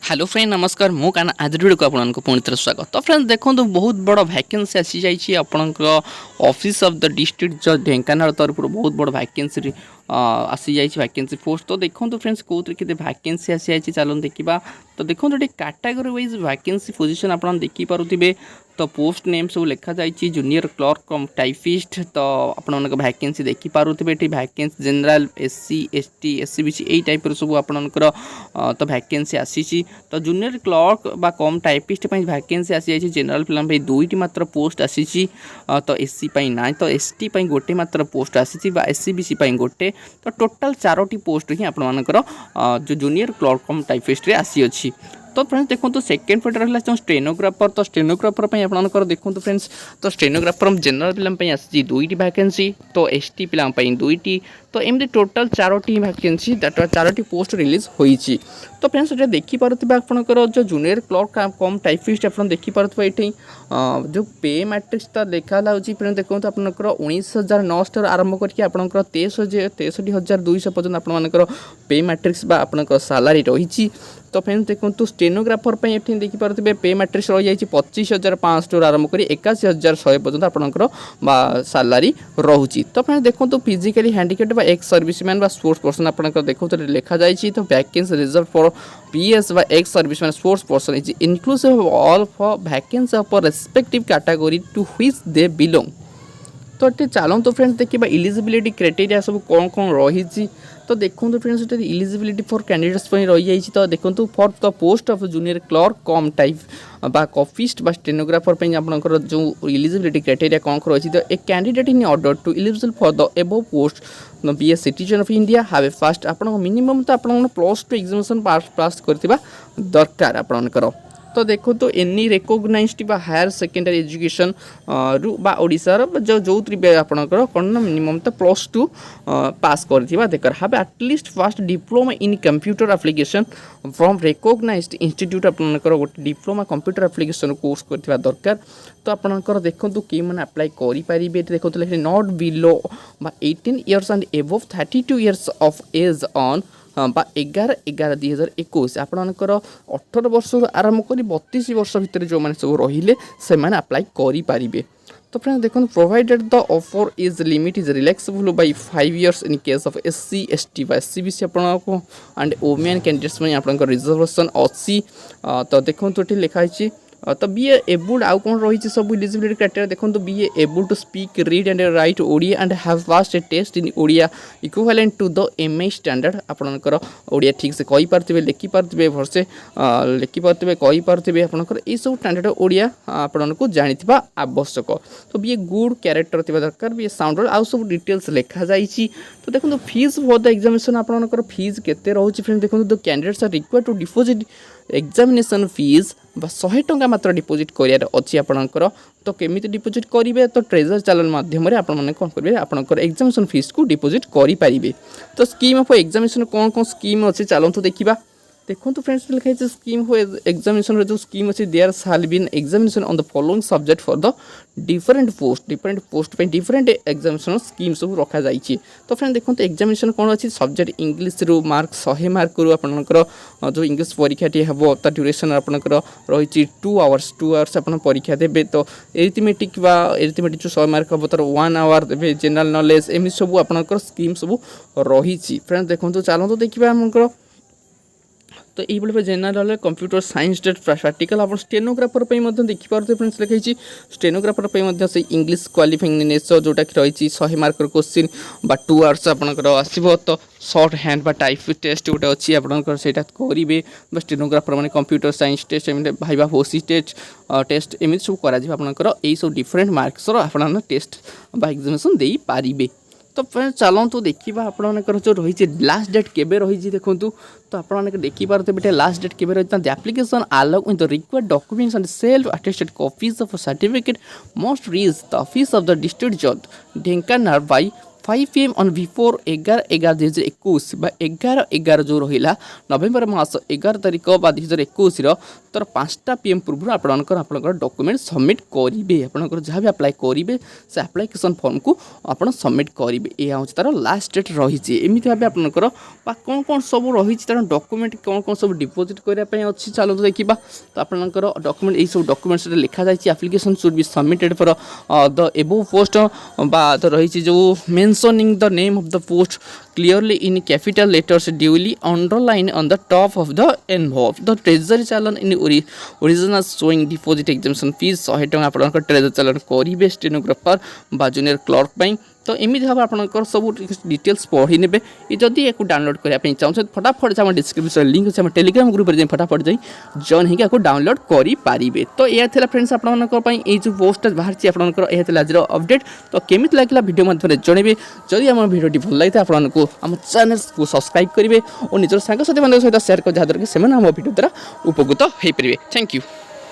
Hello friend नमस्कार मु काना आज वीडियो को आपको पुणी थे स्वागत। तो फ्रेंड्स देखो बहुत बड़ वैकेंसी आसी जाइए आपणकर ऑफिस ऑफ द डिस्ट्रिक्ट जज ढेंकानाल तरफ बहुत बड़ वैकेंसी आसी जाइए वैकेंसी पोस्ट। तो देखो फ्रेंड्स कौन के वैकेंसी आसी जाइए चलो देखा। तो देखो ये कैटेगरी वाइज वैकेंसी पोजिशन आप देखिपे। तो पोस्ट नेम सब लिखा जाइए जूनियर क्लर्क कम टाइपिस्ट। तो आप वैकेंसी देखिपे ये vacancy general SC ST SC BC यही टाइप सब आपणकर तो वैकेंसी आसी। तो जूनियर क्लर्क बा कम टाइपिस्ट वैकेंसी आसी जाइए। जनरल फिल्म दुईटी मात्र पोस्ट आसी। तो एससी ना तो एसटी गोटे मात्र पोस्ट आसी एससी बीसी गोटे। तो टोटाल 4टी पोस्ट ही आपर जो जूनियर क्लर्क कम टाइपिस्ट रे आसी अछि। तो फ्रेंड्स देखो तो सेकेंड पॉइंट रहा जो स्टेनोग्राफर। तो स्टेनोग्राफर आपंकर देखो फ्रेंड्स तो स्टेनोग्राफर जनरल फिल्म आसी दुईटी वैकेंसी। तो एसटी फिल्म दुईटी। तो एमती टोटाल 4टी वैकेंसी 4टी पोस्ट रिलीज होती। तो फ्रेंड्स ये देखिपे आपंकर जो जूनियर क्लर्क कम टाइपिस्ट आप देखिपे ये जो पे मैट्रिक्स देखा फ्रेंड्स देखो आपंकर 19,900 आरंभ करके आपंकर 63,200 पर्यटन आपर पे मैट्रिक्स आपंकर सालारी रही। तो फ्रेंड्स देखो स्टेनोग्राफर ये देखिपे पे मैट्रिक्स रही जाइए 25,500 आरंभ कर 81,100 पर्यटन आपंकर सालारी रोचे। तो फ्रेंड्स देखो physically handicapped ex serviceman sports person आपंकर देखो लिखा जाइए। तो vacancy reserve for PS ex serviceman sports person is inclusive all for vacancy of respective category to which they belong. तो ये चलो तो फ्रेंड्स देखिए इलिजिबिलिटी क्राइटेरिया सब कौन कौन रही। तो देखो फ्रेंड्स इलिजिबिलिटी फॉर कैंडिडेट्स रही जाइए। तो देखो for the post of junior clerk come type बा कॉफिस्ट बा स्टेनोग्राफर आपंकर जो इलिजिबिलिटी क्राइटेरिया कौन रही। तो a candidate in order to eligible for the above post be a citizen of India have a fast आप मिनिमम तो आप +2 एग्जामिनेशन पास करथिबा दरकार आपंकर। तो देखो तो एनी रिकॉग्नाइज्ड बा हायर सेकेंडरी एजुकेशन रु बा ओडिशार जो आपंकर कौन ना मिनिमम तो +2 पास करथिबा दरकार have at least first diploma in computer application from recognised institute आपंकर गोटे डिप्लोमा कंप्यूटर एप्लिकेशन कोर्स करथिबा दरकार। तो आपंकर देखो कि मैंने अप्लाई करेंगे देखो not below 18 years and above 32 years of age on 11/11/2021 आपणकर 18 वर्ष आरंभ कर 32 वर्ष भितर जो मैंने सब रहिले से मैंने अप्लाई करेंगे। तो फ्रेंड्स देखो provided the offer is limit is relaxable by 5 years in case of SC ST बा एससी बीसी आपको एंड वुमेन कैंडिडेट्स में आपंकर रिजर्वेशन अच्छी। तो देखो ये लिखाई तो बी एबुल्ड आउ कौन रही सब इलिजिबिलिटी क्राइटेरिया देखो be able to speak read and write Odia and have passed a test in Odia equivalent to the MA standard आपंकर ओडिया ठीक से कही पार्थिबे लिखिपारे भरसे लिखिपारे कही पार्थिबे आपंकर ये सब स्टैंडर्ड ओडिया आपको जानिथिबा आवश्यक। तो बी ए गुड कैरेक्टर थिबा दरकार बी ए साउंडर आउ सब डिटेल्स लिखा जाइए। तो देखो फीस फॉर द एग्जामिनेशन आपंकर फीस केते रहउची फ्रेंड्स देखो the candidates are required to deposit examination fees 100 टंका मात्र डिपोजिट करार अच्छी आपंकर। तो केमी डिपोजिट करेंगे तो ट्रेजर चैनल माध्यम आपने कौन करेंगे आपंकर एग्जामिनेशन फीस को डिपोजिट करेंगे। तो स्कीम ऑफ एग्जामिनेशन कौन कौन स्कीम अच्छे चलते देखा। देखो तो फ्रेंड्स लिखाई स्कीम हो एग्जामिनेशन जो स्कीम अच्छे there shall be an examination on the following subject for the different post पे डिफरेंट एग्जामिनेशन स्कीम सब रखा जाइए। तो फ्रेंड देखो एग्जामिनेशन कौन अच्छी सब्जेक्ट इंग्लीश रु मार्क 100 मार्क रु आपंकर जो इंग्लीश परीक्षाटी हम तो ड्यूरेशन आपंकर रही 2 आवर्स आप परीक्षा देते। तो एरिथमेटिक जो 100 मार्क हम तो 1 आवर देते जनरल नॉलेज एम सब आपंकर स्कीम सब रही। फ्रेंड्स देखो चलते देखा आमकर तो ये जनरल कंप्यूटर साइंस प्रैक्टिकल आप स्टेनोग्राफर देखिपे फ्रेंड्स लिखाई स्टेनोग्राफर से इंग्लीश क्वालिफाइंगनेस जोटा कि रही 100 मार्क क्वेश्चन बा 2 आवर्स आपंकर आसो। तो शॉर्ट हैंड बा टाइप टेस्ट गोटे अच्छी आपंकर से करेंगे स्टेनोग्राफर मैंने computer science test M viva होसी टेस्ट एमती सब कर सब डिफरेंट मार्क्स आप टेस्ट बा एग्जामिनेशन दे पारे। तो फ्रेंड्स चलतु देखा आपंकर जो रही लास्ट डेट केबे रही देखूँ। तो आपने देखिपे लास्ट डेट केबे रही the application allow with the required documents and self attested copies of certificate must reach the office of the district जज Dhenkanal bye 5 PM on before 11/11/2021 बा 11/11 जो रहिला नवेम्बर मास 11 तारिख बा 2021 तर 5टा PM पूर्व आपणकर डॉक्यूमेंट सबमिट करेंगे आपणकर जहाँ भी अप्लाई करेंगे से एप्लिकेशन फॉर्म को आप सबमिट करेंगे यह हूँ तार लास्ट डेट रही एमती भाव आपणकर कौन कौन सब रही तार डॉक्यूमेंट कौन कौन सब डिपोजिट करने अच्छी चलते देखा तो आपणकर डॉक्यूमेंट यही सब डॉक्यूमेंट्स लिखा जाए application should be submitted for the एबो पोस्ट रही जो mentioning the name of the post clearly in capital letters duly underlined on the top of the envelope the treasury challan in original showing deposit exemption fees 100 टका आपनकर treasury चालान करिवे stenographer बा junior clerk पाई तो एमती भाव आपनकर सब details पढ़ी नेबे जदि एक डाउनलोड करने चाहते फटाफट से डिस्क्रिप्शन लिंक अच्छे टेलीग्राम ग्रुप में फटाफट जाई जॉइन होकर डाउनलोड करें तो यह था फ्रेंड्स आपंकर जो पोस्ट बाहर आपंकर यह आज अपडेट तो केमी लगे वीडियो मध्य जनइबे जदि आम भिडियो भल लगी आपको आम चैनल को सब्सक्राइब करेंगे और निजर सांग साथी सहित सेयार कर जहाँद्वारा कि भिडियो द्वारा उपकृत हो पारे थैंक यू।